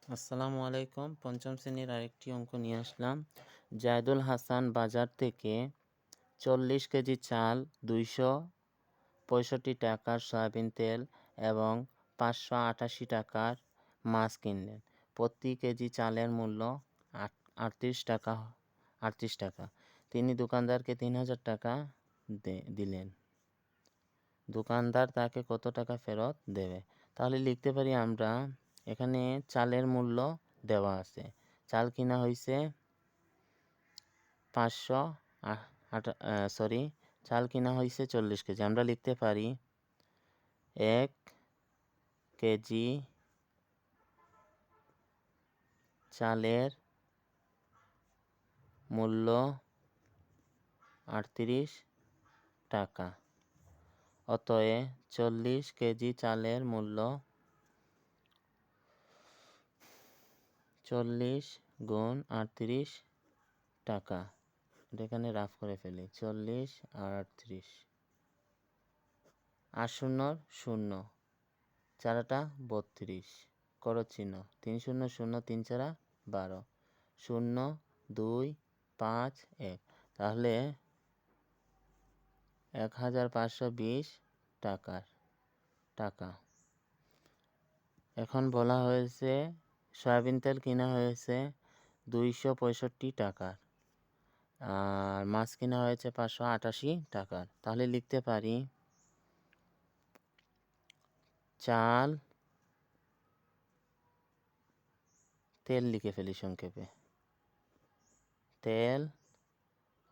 আসসালামু আলাইকুম। পঞ্চম শ্রেণীর আরেকটি অঙ্ক নিয়ে আসলাম। জায়দুল হাসান বাজার থেকে 40 কেজি চাল, 265 টাকার সয়াবিন তেল এবং 588 টাকার মাছ কিনলেন। প্রতি কেজি চালের মূল্য 38 টাকা। তিনি দোকানদারকে 3000 টাকা দিলেন। দোকানদার তাকে কত টাকা ফেরত দেবে? তাহলে লিখতে পারি আমরা, এখানে চালের মূল্য দেওয়া আছে। চাল কিনা হয়েছে চাল কিনা হয়েছে 40 কেজি। আমরা লিখতে পারি 1 কেজি চালের মূল্য 38 টাকা। অতএব 40 কেজি চালের মূল্য 40 গুণ 38 টাকা। এখানে রাফ করে ফেলি, 40 আর 38, 8 শূন্যর 0, 4টা 32, করো চিহ্ন, 3 শূন্য 0, 3 4 12, 0 2 5 1, তাহলে 1520 টাকা। এখন বলা হয়েছে সয়াবিন তেল কিনা হয়েছে 265 টাকার, আর মাছ কিনা হয়েছে 588 টাকার। তাহলে লিখতে পারি চাল, তেল লিখে ফেলি সংক্ষেপে, তেল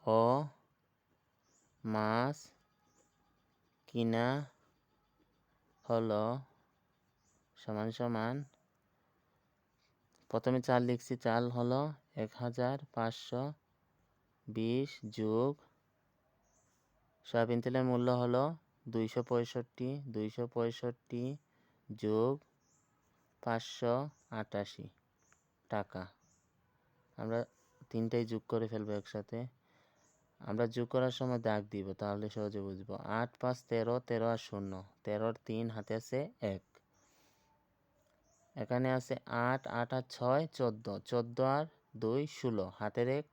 ও মাছ কিনা হলো সমান সমান, প্রথমে চাল লিখছি, চাল হলো 1520 যোগ সয়াবিন তেলের মূল্য হলো 265 যোগ 588 টাকা। আমরা তিনটাই যোগ করে ফেলবো একসাথে। আমরা যোগ করার সময় দাগ দিব, তাহলে সহজে বুঝবো। 8 5 13, 13 আর 0, 13 আর 3 হাতে আছে 1, এখানে আছে 8, 8 আর 6 14, 14 আর 2 16, হাতের 1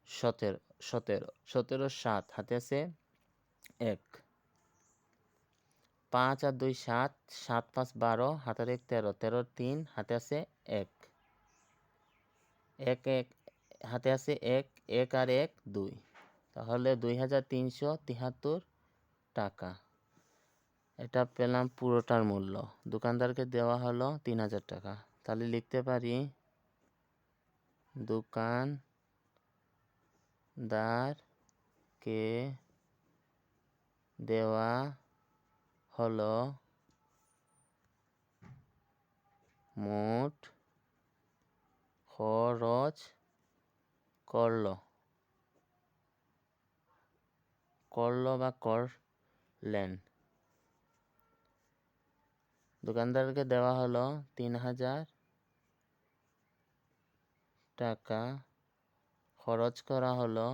17, 17 7, হাতে আছে 1, 5 আর 2 7, 7 5 12, হাতের 1 13, 13 3, হাতে আছে 1, 1 1, হাতে আছে 1, 1 আর 1 2, তাহলে 2373 টাকা। এটা পেলাম পুরোটার মূল্য। দোকানদারকে দেওয়া হলো 3000 টাকা। তাহলে লিখতে পারি দোকানদারকে দেওয়া হলো মোট খরচ করলেন। দোকানদারকে দেওয়া হলো 3000 টাকা, খরচ করা হলো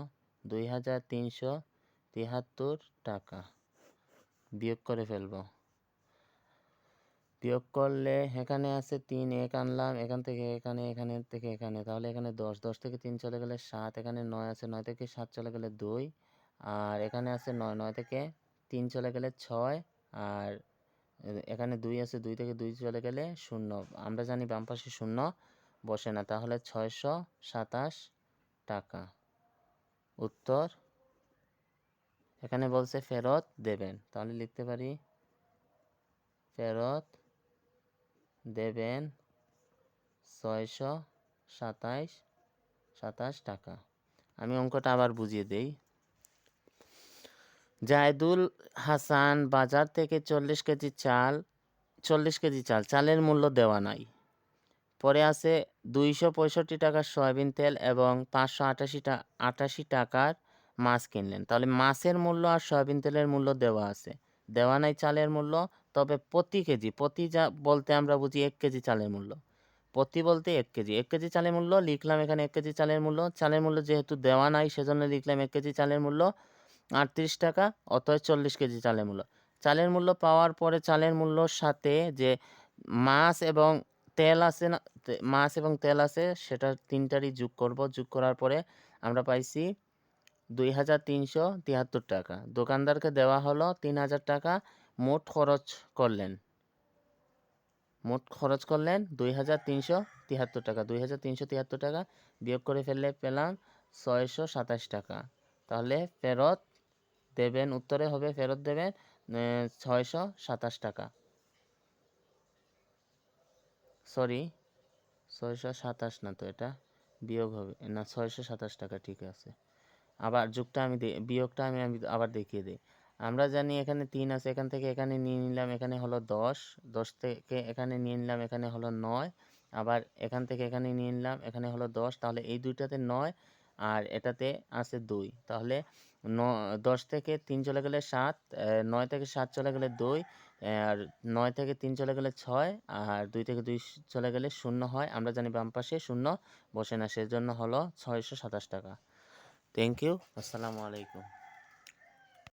2373 টাকা। বিয়োগ করে ফেলবো। বিয়োগ করলে এখানে আছে 3, 1 আনলাম এখান থেকে এখানে, এখানে থেকে এখানে, তাহলে এখানে 10, 10 থেকে 3 চলে গেলে 7, এখানে 9 আছে, 9 থেকে 7 চলে গেলে 2, আর এখানে আছে 9, 9 থেকে 3 চলে গেলে 6, আর এখানে 2 আছে, 2 থেকে 2 চলে গেলে 0। আমরা জানি বাম পাশে 0 বসে না, তাহলে 627 টাকা। উত্তর, এখানে বলছে ফেরত দেবেন, তাহলে লিখতে পারি ফেরত দেবেন 627 টাকা। আমি অঙ্কটা আবার বুঝিয়ে দেই। জায়দুল হাসান বাজার থেকে 40 কেজি চাল, চালের মূল্য দেওয়া নাই। পরে আছে 265 টাকার সয়াবিন তেল এবং 588 টাকার মাছ কিনলেন। তাহলে মাছের মূল্য আর সয়াবিন তেলের মূল্য দেওয়া আছে, দেওয়া নাই চালের মূল্য। তবে প্রতি কেজি, প্রতি যা বলতে আমরা বুঝি 1 কেজি চালের মূল্য, প্রতি বলতে 1 কেজি, 1 কেজি চালের মূল্য লিখলাম এখানে। 1 কেজি চালের মূল্য যেহেতু দেওয়া নাই, সেজন্য লিখলাম 1 কেজি চালের মূল্য 38 টাকা, অতএব 40 কেজি চালের মূল্য। চালের মূল্য পাওয়ার পরে চালের মূল্যর সাথে যে মাছ এবং তেল আছে না, মাছ এবং তেল আছে, সেটা তিনটারই যোগ করব। যোগ করার পরে আমরা পাইছি 2373 টাকা। দোকানদারকে দেওয়া হলো 3000 টাকা। মোট খরচ করলেন 2373 টাকা। 2373 টাকা বিয়োগ করে ফেললে পেলাম 627 টাকা। তাহলে ফেরত দেবেন, উত্তরে হবে ফেরত দেবেন 627 টাকা। সরি, 627 না তো, এটা বিয়োগ হবে না, 627 টাকা ঠিক আছে। আবার যোগটা আমি বিয়োগটা আমি আবার দেখিয়ে দিই। আমরা জানি এখানে 3 আছে, এখান থেকে এখানে নিয়ে নিলাম, এখানে হলো 10, 10 থেকে এখানে নিয়ে নিলাম, এখানে হলো 9, আবার এখান থেকে এখানে নিয়ে নিলাম, এখানে হলো 10। তাহলে এই দুইটাতে 9 আর এটাতে আছে 2। তাহলে 10 থেকে 3 চলে গেলে 7, 9 থেকে 7 চলে গেলে 2, আর 9 থেকে 3 চলে গেলে 6, আর 2 থেকে 2 চলে গেলে 0 হয়। আমরা জানি বাম পাশে 0 বসে না, সেজন্য হলো 627 টাকা। Thank you. আসসালামু আলাইকুম।